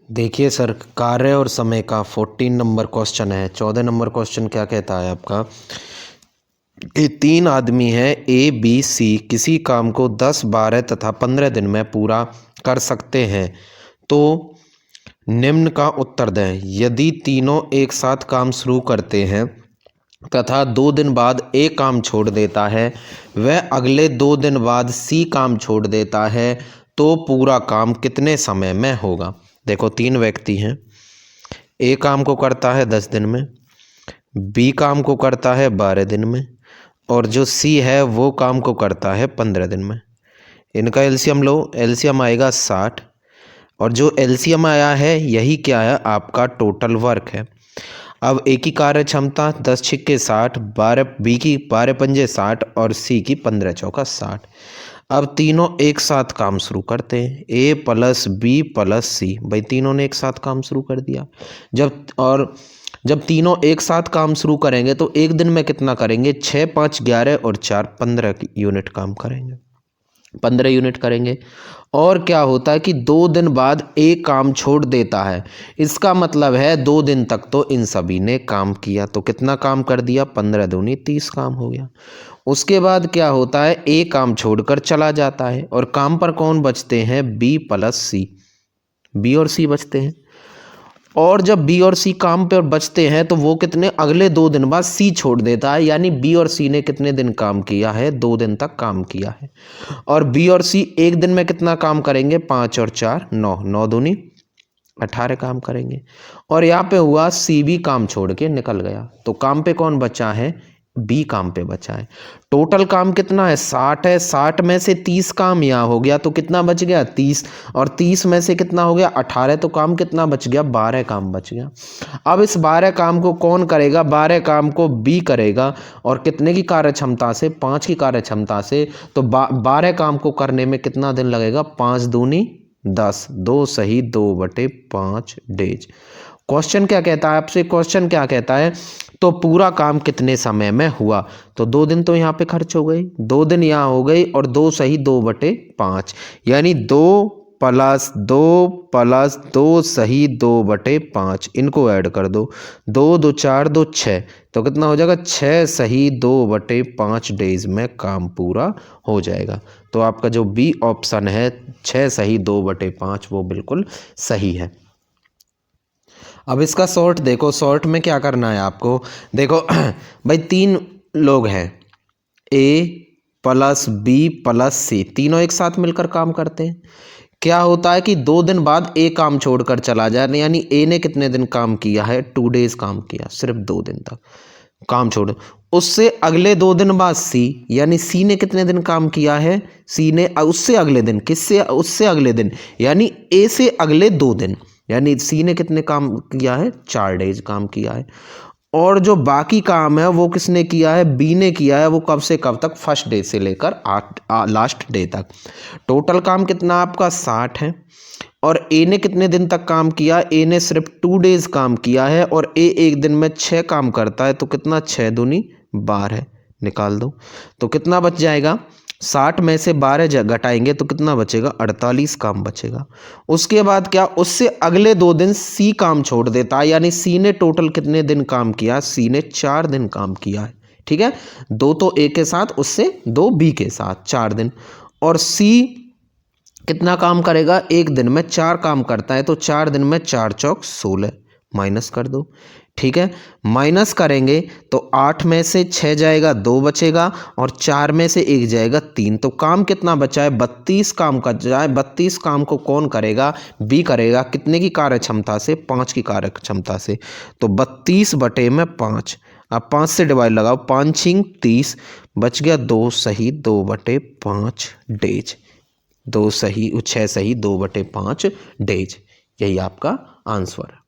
देखिए सर, कार्य और समय का 14 नंबर क्वेश्चन है। 14 नंबर क्वेश्चन क्या कहता है आपका, ये तीन आदमी हैं ए बी सी, किसी काम को 10, 12 तथा 15 दिन में पूरा कर सकते हैं तो निम्न का उत्तर दें। यदि तीनों एक साथ काम शुरू करते हैं तथा 2 दिन बाद ए काम छोड़ देता है, वह अगले 2 दिन बाद सी काम छोड़ देता है, तो पूरा काम कितने समय में होगा। देखो, तीन व्यक्ति हैं, ए काम को करता है 10 दिन में, बी काम को करता है 12 दिन में, और जो सी है वो काम को करता है 15 दिन में। इनका एलसीएम लो, एलसीएम आएगा 60, और जो एलसीएम आया है यही क्या है, आपका टोटल वर्क है। अब ए की कार्य क्षमता 10 छिक्के 60, 12 बी की 12 पंजे 60 और सी की 15 चौका 60। अब तीनों एक साथ काम शुरू करते हैं, ए प्लस बी प्लस सी। भाई तीनों ने एक साथ काम शुरू कर दिया। जब तीनों एक साथ काम शुरू करेंगे तो एक दिन में कितना करेंगे, 6, 5, 11 और 4 15 यूनिट काम करेंगे, 15 यूनिट करेंगे। और क्या होता है कि 2 दिन बाद एक काम छोड़ देता है, इसका मतलब है 2 दिन तक तो इन सभी ने काम किया। तो कितना काम कर दिया, 15 दूनी 30 काम हो गया। उसके बाद क्या होता है, ए काम छोड़कर चला जाता है और काम पर कौन बचते हैं, बी प्लस सी। बी और सी बचते हैं, और जब बी और सी काम पर बचते हैं तो वो कितने, अगले 2 दिन बाद सी छोड़ देता है। यानी बी और सी ने कितने दिन काम किया है, 2 दिन तक काम किया है। और बी और सी एक दिन में कितना काम करेंगे, 5 और 4 9, 9 दूनी 18 काम करेंगे। और यहाँ पे हुआ सी भी काम छोड़ के निकल गया, तो काम पे कौन बचा है, बी काम पे बचा है। टोटल काम कितना है, 60 है। 60 में से 30 काम यहाँ हो गया तो कितना बच गया, 30, और 30 में से कितना हो गया, 18, तो काम कितना बच गया, 12 काम बच गया। अब इस 12 काम को कौन करेगा, 12 काम को बी करेगा, और कितने की कार्य क्षमता से, 5 की कार्य क्षमता से। तो 12 काम को करने में कितना दिन लगेगा, 5 दूनी 10, 2 सही 2/5 डेज। क्वेश्चन क्या कहता है आपसे, क्वेश्चन क्या कहता है, तो पूरा काम कितने समय में हुआ। तो 2 दिन तो यहाँ पे खर्च हो गई, 2 दिन यहाँ हो गई, और 2 सही 2/5, यानी 2 + 2 + 2 सही 2/5। इनको ऐड कर दो, 2 2 4 2 6, तो कितना हो जाएगा, 6 सही 2/5 डेज में काम पूरा हो जाएगा। तो आपका जो बी ऑप्शन है 6 सही 2/5 वो बिल्कुल सही है। अब इसका शॉर्ट देखो, शॉर्ट में क्या करना है आपको, देखो भाई 3 लोग हैं, ए प्लस बी प्लस सी, तीनों एक साथ मिलकर काम करते हैं। क्या होता है कि 2 दिन बाद ए काम छोड़कर चला जाए, यानी ए ने कितने दिन काम किया है, 2 डेज काम किया, सिर्फ 2 दिन तक काम छोड़। उससे अगले 2 दिन बाद सी, यानी सी ने कितने दिन काम किया है, सी ने उससे अगले दिन, किससे, उससे अगले दिन, यानी ए से अगले 2 दिन, यानी सी ने कितने काम किया है, 4 डेज काम किया है। और जो बाकी काम है वो किसने किया है, बी ने किया है। वो कब से कब तक, फर्स्ट डे से लेकर लास्ट डे तक। टोटल काम कितना आपका 60 है। और ए ने कितने दिन तक काम किया, ए ने सिर्फ 2 डेज काम किया है, और ए एक दिन में 6 काम करता है, तो कितना, 6 दूनी 12, निकाल दो। तो कितना बच जाएगा, 60 में से 12 घटाएंगे तो कितना बचेगा, 48 काम बचेगा। उसके बाद क्या, उससे अगले 2 दिन सी काम छोड़ देता है, यानी सी ने टोटल कितने दिन काम किया, सी ने 4 दिन काम किया है। ठीक है, 2 तो ए के साथ, उससे 2 बी के साथ, 4 दिन। और सी कितना काम करेगा, एक दिन में 4 काम करता है, तो 4 दिन में 4 चौक 16, माइनस कर दो। ठीक है, माइनस करेंगे तो 8 में से 6 जाएगा, 2 बचेगा, और 4 में से 1 जाएगा, 3। तो काम कितना बचा है, 32 काम का जाए। 32 काम को कौन करेगा, बी करेगा। कितने की कार्य क्षमता से, 5 की कार्य क्षमता से। तो 32/5, अब 5 से डिवाइड लगाओ, 5 6 30, बच गया 2 सही 2/5 डेज। 2 सही 6 सही 2/5 डेज, यही आपका आंसर है।